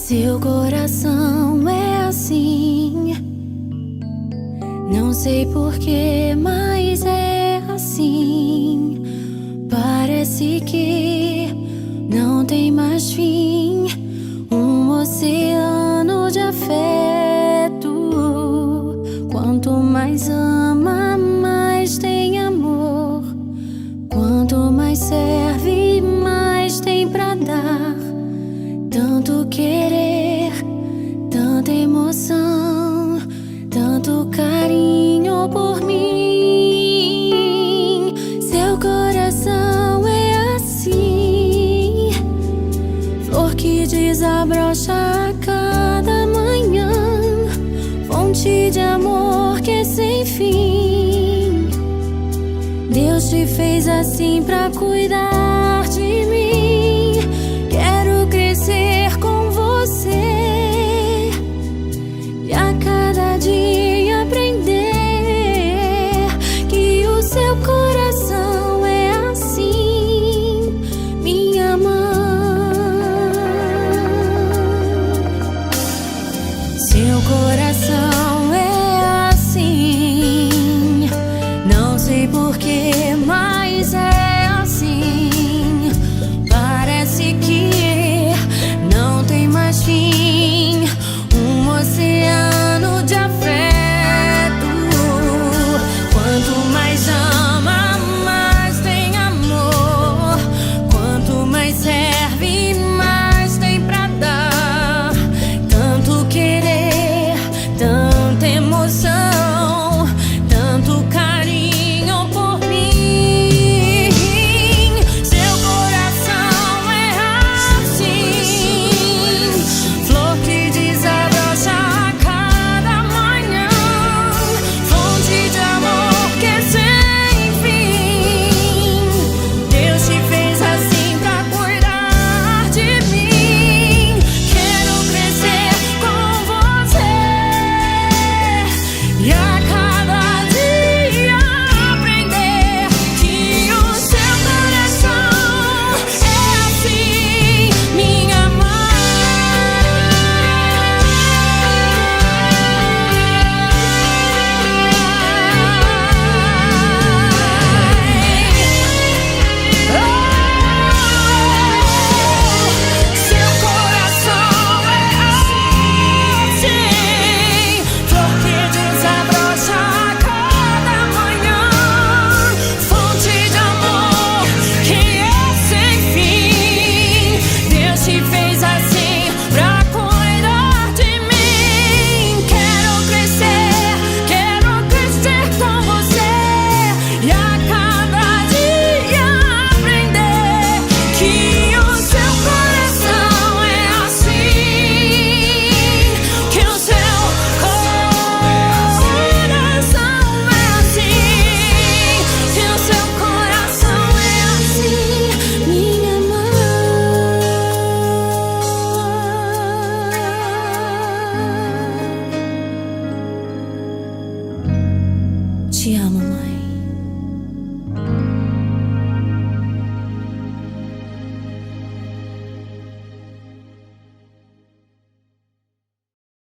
Seu coração é assim, não sei porquê, mas é assim. Parece que não tem mais fim, um oceano de afeto. Quanto mais ama, mais tem amor. Quanto mais serve, mais tem pra dar. Tanto querer, tanta emoção, tanto carinho por mim. Seu coração é assim, flor que desabrocha a cada manhã, fonte de amor que é sem fim. Deus te fez assim pra cuidar